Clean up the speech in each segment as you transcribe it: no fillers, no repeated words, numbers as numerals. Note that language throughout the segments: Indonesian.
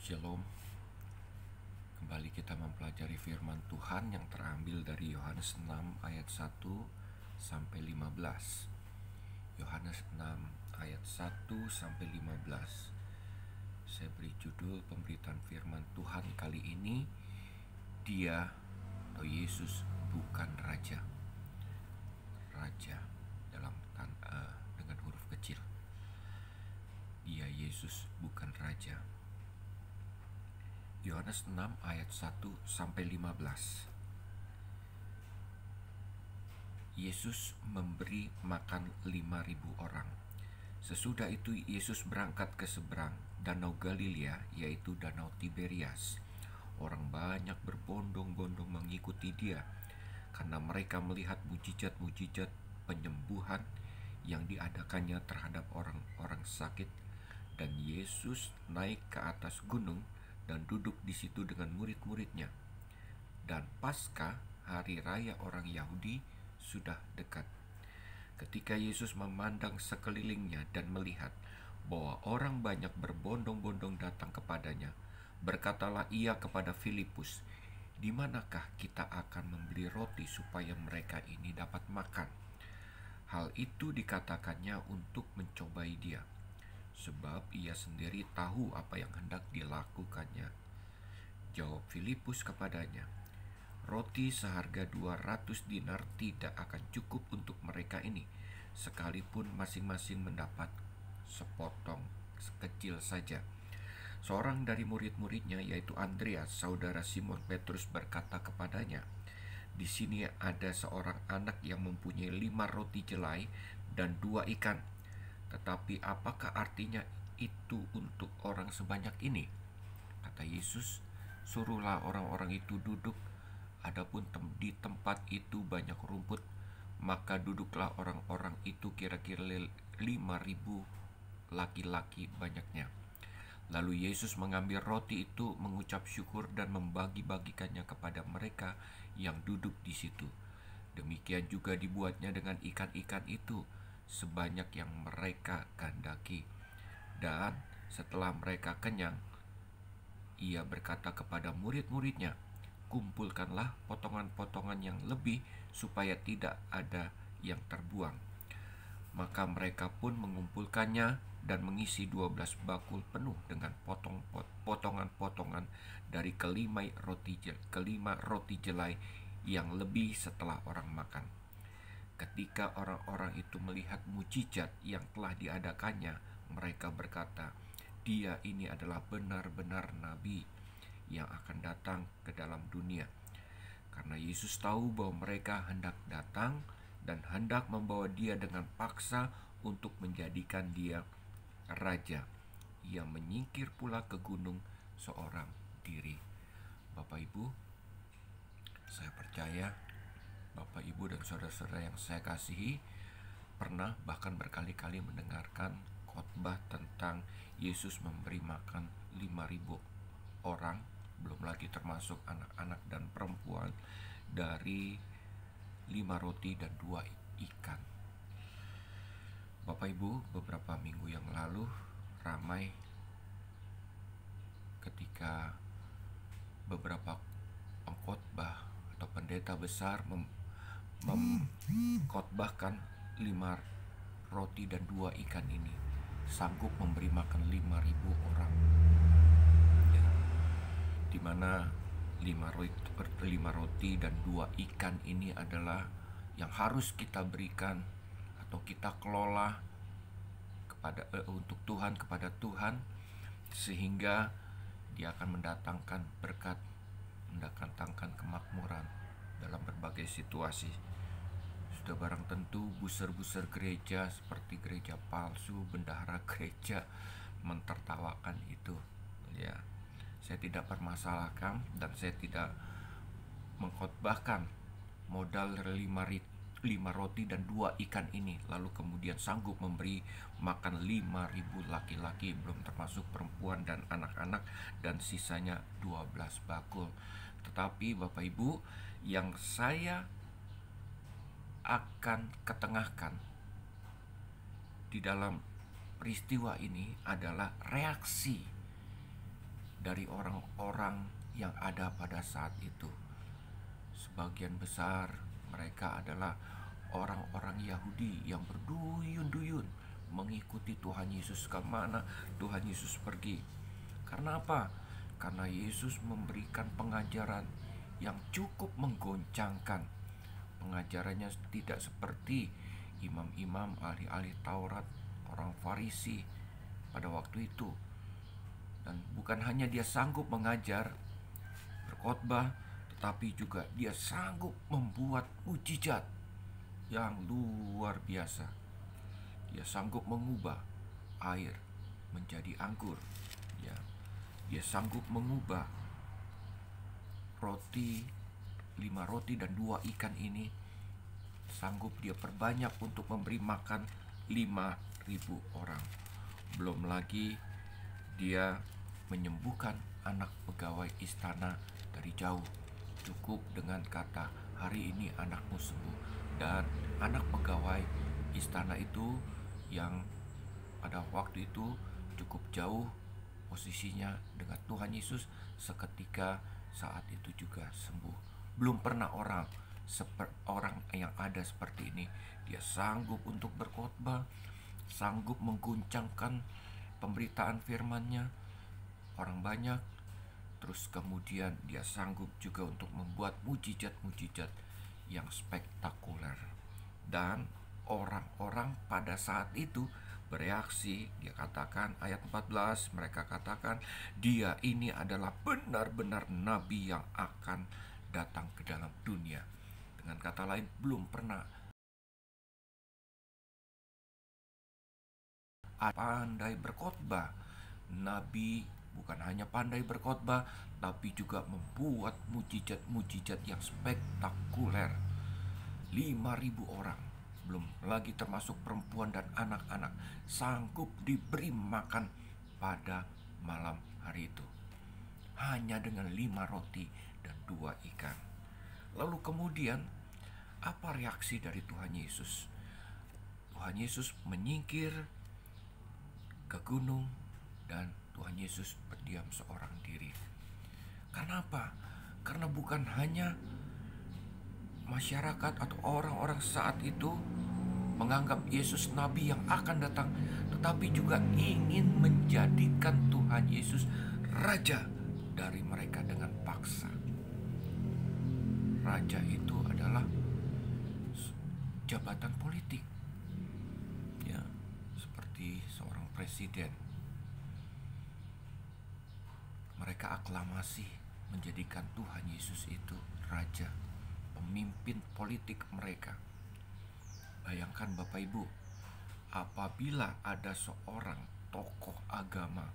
Shalom. Kembali kita mempelajari firman Tuhan yang terambil dari Yohanes 6 ayat 1 sampai 15. Yohanes 6 ayat 1 sampai 15. Saya beri judul pemberitaan firman Tuhan kali ini, Dia atau Yesus bukan raja. Raja dengan huruf kecil. Dia Yesus bukan raja. Yohanes 6 ayat 1 sampai 15. Yesus memberi makan 5.000 orang. Sesudah itu Yesus berangkat ke seberang Danau Galilea, yaitu Danau Tiberias. Orang banyak berbondong-bondong mengikuti Dia karena mereka melihat mujizat-mujizat penyembuhan yang diadakannya terhadap orang-orang sakit. Dan Yesus naik ke atas gunung dan duduk di situ dengan murid-muridnya. Dan Paskah, hari raya orang Yahudi, sudah dekat. Ketika Yesus memandang sekelilingnya dan melihat bahwa orang banyak berbondong-bondong datang kepadanya, berkatalah Ia kepada Filipus, "Di manakah kita akan membeli roti supaya mereka ini dapat makan?" Hal itu dikatakannya untuk mencobai Dia, sebab Ia sendiri tahu apa yang hendak dilakukannya. Jawab Filipus kepadanya, "Roti seharga 200 dinar tidak akan cukup untuk mereka ini, sekalipun masing-masing mendapat sepotong sekecil saja." Seorang dari murid-muridnya, yaitu Andreas, saudara Simon Petrus, berkata kepadanya, "Di sini ada seorang anak yang mempunyai 5 roti jelai dan 2 ikan. Tetapi apakah artinya itu untuk orang sebanyak ini?" Kata Yesus, "Suruhlah orang-orang itu duduk. Adapun di tempat itu banyak rumput." Maka duduklah orang-orang itu, kira-kira 5.000 laki-laki banyaknya. Lalu Yesus mengambil roti itu, mengucap syukur dan membagi-bagikannya kepada mereka yang duduk di situ. Demikian juga dibuatnya dengan ikan-ikan itu, sebanyak yang mereka kehendaki. Dan setelah mereka kenyang, Ia berkata kepada murid-muridnya, "Kumpulkanlah potongan-potongan yang lebih, supaya tidak ada yang terbuang." Maka mereka pun mengumpulkannya dan mengisi 12 bakul penuh dengan potongan-potongan dari kelima roti jelai yang lebih setelah orang makan. Ketika orang-orang itu melihat mujizat yang telah diadakannya, mereka berkata, "Dia ini adalah benar-benar nabi yang akan datang ke dalam dunia." Karena Yesus tahu bahwa mereka hendak datang dan hendak membawa Dia dengan paksa untuk menjadikan Dia raja, Ia menyingkir pula ke gunung seorang diri. Bapak Ibu, saya percaya Bapak Ibu dan saudara-saudara yang saya kasihi pernah bahkan berkali-kali mendengarkan khotbah tentang Yesus memberi makan 5.000 orang, belum lagi termasuk anak-anak dan perempuan, dari 5 roti dan 2 ikan. Bapak Ibu, beberapa minggu yang lalu ramai ketika beberapa pengkhotbah atau pendeta besar mengkhotbahkan 5 roti dan 2 ikan ini sanggup memberi makan 5.000 orang, ya, dimana 5 roti dan 2 ikan ini adalah yang harus kita berikan atau kita kelola untuk Tuhan, kepada Tuhan, sehingga Dia akan mendatangkan berkat, mendatangkan kemakmuran dalam berbagai situasi. Sudah barang tentu buser-buser gereja seperti gereja palsu, bendahara gereja mentertawakan itu, ya. Saya tidak permasalahkan dan saya tidak mengkhotbahkan modal 5 roti dan 2 ikan ini, lalu kemudian sanggup memberi makan 5.000 laki-laki, belum termasuk perempuan dan anak-anak, dan sisanya 12 bakul. Tetapi Bapak Ibu, yang saya akan ketengahkan di dalam peristiwa ini adalah reaksi dari orang-orang yang ada pada saat itu. Sebagian besar mereka adalah orang-orang Yahudi yang berduyun-duyun mengikuti Tuhan Yesus kemana Tuhan Yesus pergi. Karena apa? Karena Yesus memberikan pengajaran yang cukup menggoncangkan. Pengajarannya tidak seperti imam-imam, ahli-ahli Taurat, orang Farisi pada waktu itu. Dan bukan hanya dia sanggup mengajar, berkhotbah, tetapi juga dia sanggup membuat mujizat yang luar biasa. Dia sanggup mengubah air menjadi anggur. Ya, dia sanggup mengubah roti, 5 roti dan 2 ikan ini, sanggup dia perbanyak untuk memberi makan 5.000 orang. Belum lagi dia menyembuhkan anak pegawai istana dari jauh. Cukup dengan kata, hari ini anakmu sembuh. Dan anak pegawai istana itu yang pada waktu itu cukup jauh posisinya dengan Tuhan Yesus, seketika saat itu juga sembuh. Belum pernah orang yang ada seperti ini. Dia sanggup untuk berkhotbah, sanggup mengguncangkan pemberitaan firman-Nya, orang banyak. Terus kemudian dia sanggup juga untuk membuat mujizat-mujizat yang spektakuler. Dan orang-orang pada saat itu bereaksi. Dia katakan ayat 14, mereka katakan dia ini adalah benar-benar nabi yang akan datang ke dalam dunia. Dengan kata lain, belum pernah pandai berkhotbah. Nabi bukan hanya pandai berkhotbah, tapi juga membuat mujizat-mujizat yang spektakuler. 5.000 orang, belum lagi termasuk perempuan dan anak-anak, sanggup diberi makan pada malam hari itu. Hanya dengan 5 roti dan 2 ikan. Lalu kemudian, apa reaksi dari Tuhan Yesus? Tuhan Yesus menyingkir ke gunung dan Tuhan Yesus berdiam seorang diri. Karena apa? Karena bukan hanya masyarakat atau orang-orang saat itu menganggap Yesus nabi yang akan datang, tetapi juga ingin menjadikan Tuhan Yesus raja dari mereka dengan paksa. Raja itu adalah jabatan politik, ya, seperti seorang presiden. Mereka aklamasi menjadikan Tuhan Yesus itu raja, pemimpin politik mereka. Bayangkan Bapak Ibu, apabila ada seorang tokoh agama,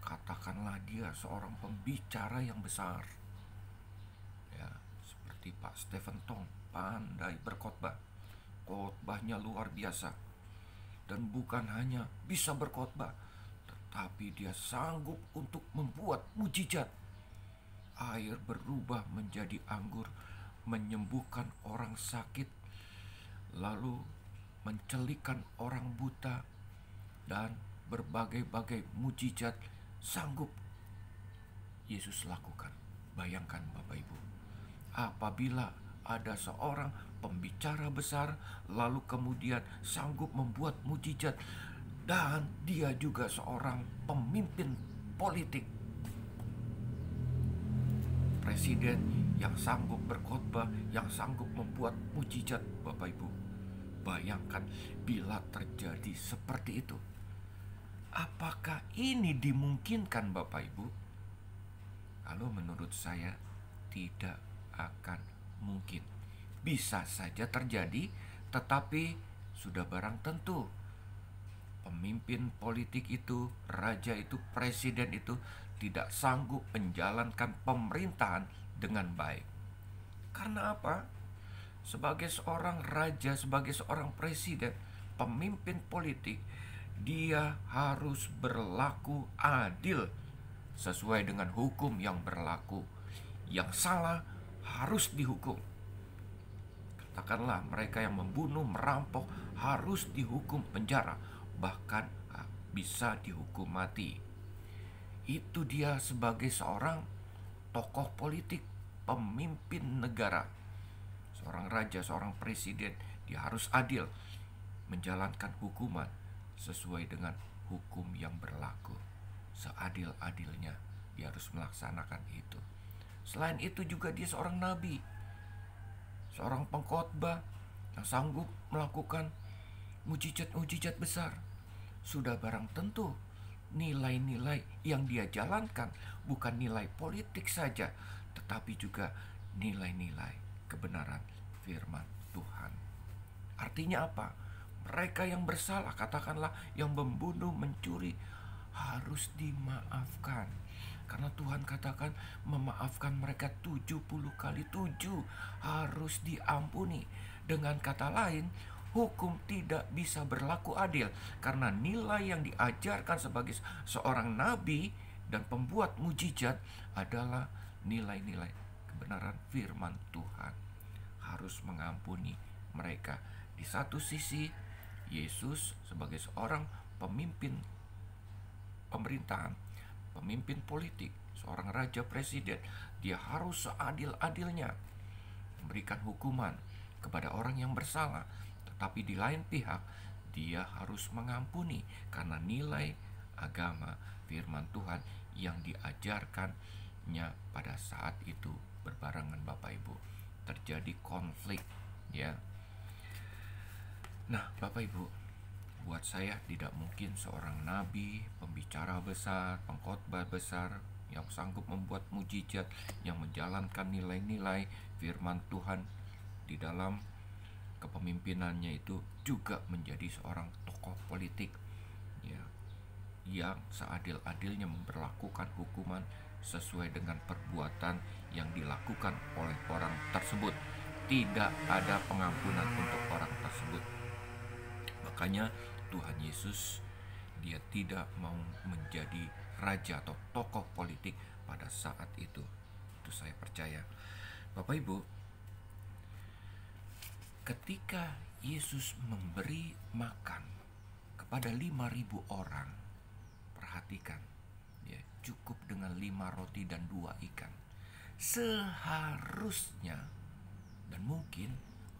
katakanlah dia seorang pembicara yang besar, ya, seperti Pak Stephen Tong, pandai berkhotbah, khotbahnya luar biasa, dan bukan hanya bisa berkhotbah, tetapi dia sanggup untuk membuat mujizat. Air berubah menjadi anggur, menyembuhkan orang sakit, lalu mencelikan orang buta, dan berbagai-bagai mujizat sanggup Yesus lakukan. Bayangkan Bapak Ibu, apabila ada seorang pembicara besar, lalu kemudian sanggup membuat mujizat, dan dia juga seorang pemimpin politik, presiden yang sanggup berkhotbah, yang sanggup membuat mujizat. Bapak Ibu, bayangkan bila terjadi seperti itu. Apakah ini dimungkinkan Bapak Ibu? Kalau menurut saya tidak akan mungkin. Bisa saja terjadi, tetapi sudah barang tentu pemimpin politik itu, raja itu, presiden itu tidak sanggup menjalankan pemerintahan dengan baik. Karena apa? Sebagai seorang raja, sebagai seorang presiden, pemimpin politik, dia harus berlaku adil sesuai dengan hukum yang berlaku. Yang salah harus dihukum. Katakanlah mereka yang membunuh, merampok harus dihukum penjara, bahkan bisa dihukum mati. Itu dia sebagai seorang tokoh politik, pemimpin negara, seorang raja, seorang presiden. Dia harus adil, menjalankan hukuman sesuai dengan hukum yang berlaku. Seadil-adilnya dia harus melaksanakan itu. Selain itu juga dia seorang nabi, seorang pengkhotbah yang sanggup melakukan mujizat-mujizat besar. Sudah barang tentu nilai-nilai yang dia jalankan bukan nilai politik saja, tetapi juga nilai-nilai kebenaran firman Tuhan. Artinya apa? Mereka yang bersalah, katakanlah yang membunuh, mencuri, harus dimaafkan. Karena Tuhan katakan memaafkan mereka 70 kali 7, harus diampuni. Dengan kata lain, hukum tidak bisa berlaku adil karena nilai yang diajarkan sebagai seorang nabi dan pembuat mujizat adalah nilai-nilai kebenaran firman Tuhan. Harus mengampuni mereka. Di satu sisi, Yesus sebagai seorang pemimpin pemerintahan, pemimpin politik, seorang raja presiden, dia harus seadil-adilnya memberikan hukuman kepada orang yang bersalah. Tetapi di lain pihak, dia harus mengampuni karena nilai agama firman Tuhan yang diajarkannya pada saat itu berbarengan. Bapak Ibu, terjadi konflik, ya. Nah, Bapak Ibu, buat saya tidak mungkin seorang nabi, pembicara besar, pengkhotbah besar yang sanggup membuat mujizat, yang menjalankan nilai-nilai firman Tuhan di dalam kepemimpinannya itu juga menjadi seorang tokoh politik, ya, yang seadil-adilnya memperlakukan hukuman sesuai dengan perbuatan yang dilakukan oleh orang tersebut. Tidak ada pengampunan untuk orang tersebut. Makanya Tuhan Yesus, dia tidak mau menjadi raja atau tokoh politik pada saat itu. Itu saya percaya. Bapak Ibu, ketika Yesus memberi makan kepada 5.000 orang, perhatikan, ya, cukup dengan 5 roti dan 2 ikan. Seharusnya dan mungkin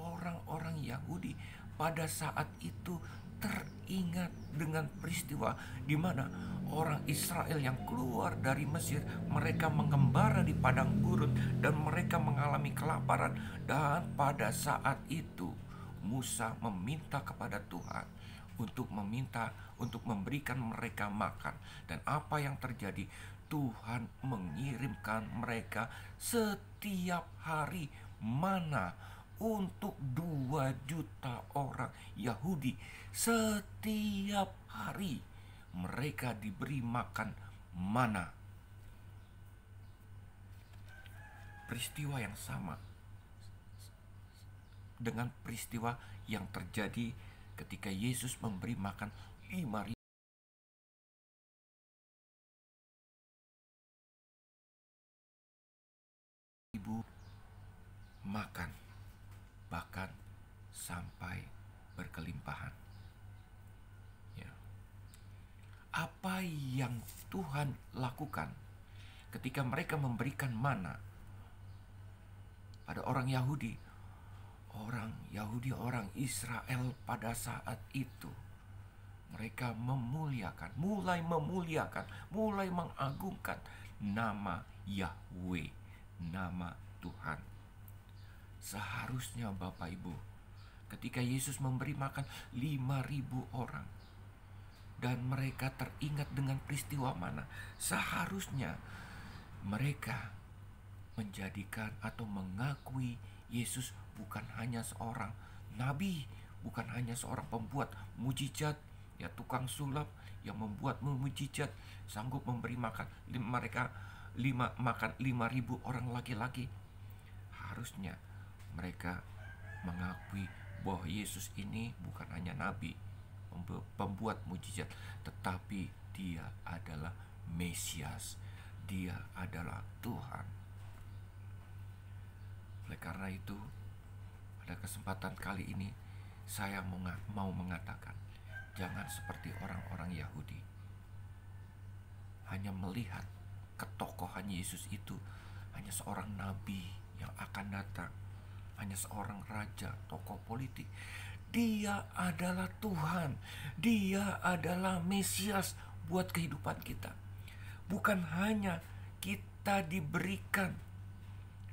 orang-orang Yahudi pada saat itu teringat dengan peristiwa di mana orang Israel yang keluar dari Mesir, mereka mengembara di padang gurun dan mereka mengalami kelaparan. Dan pada saat itu Musa meminta kepada Tuhan untuk memberikan mereka makan. Dan apa yang terjadi? Tuhan mengirimkan mereka setiap hari mana untuk 2 juta orang Yahudi. Setiap hari mereka diberi makan mana. Peristiwa yang sama dengan peristiwa yang terjadi ketika Yesus memberi makan 5.000 makan, bahkan sampai berkelimpahan. Ya. Apa yang Tuhan lakukan ketika mereka memberikan mana pada orang Yahudi? Orang Israel pada saat itu mereka mulai mengagungkan nama Yahweh, nama Tuhan. Seharusnya Bapak Ibu, ketika Yesus memberi makan 5.000 orang dan mereka teringat dengan peristiwa mana, seharusnya mereka menjadikan atau mengakui Yesus bukan hanya seorang nabi, bukan hanya seorang pembuat mujizat, ya, tukang sulap yang membuat mujizat, sanggup memberi makan mereka 5.000 orang laki-laki. Harusnya mereka mengakui bahwa Yesus ini bukan hanya nabi, pembuat mujizat, tetapi dia adalah Mesias, dia adalah Tuhan. Oleh karena itu, pada kesempatan kali ini saya mau mengatakan, jangan seperti orang-orang Yahudi, hanya melihat ketokohan Yesus itu hanya seorang nabi yang akan datang, hanya seorang raja, tokoh politik. Dia adalah Tuhan, Dia adalah Mesias buat kehidupan kita. Bukan hanya kita diberikan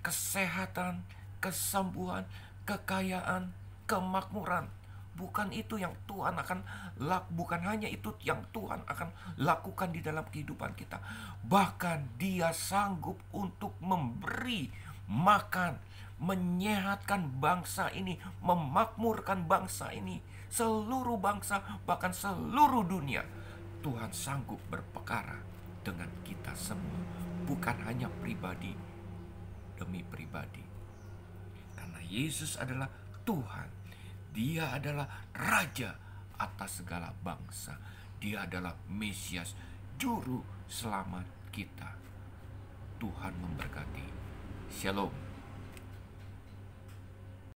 kesehatan, kesembuhan, kekayaan, kemakmuran. Bukan itu yang Tuhan akan bukan hanya itu yang Tuhan akan lakukan di dalam kehidupan kita. Bahkan Dia sanggup untuk memberi makan, menyehatkan bangsa ini, memakmurkan bangsa ini, seluruh bangsa, bahkan seluruh dunia. Tuhan sanggup berperkara dengan kita semua, bukan hanya pribadi demi pribadi. Karena Yesus adalah Tuhan, Dia adalah Raja atas segala bangsa. Dia adalah Mesias, Juru Selamat kita. Tuhan memberkati. Shalom.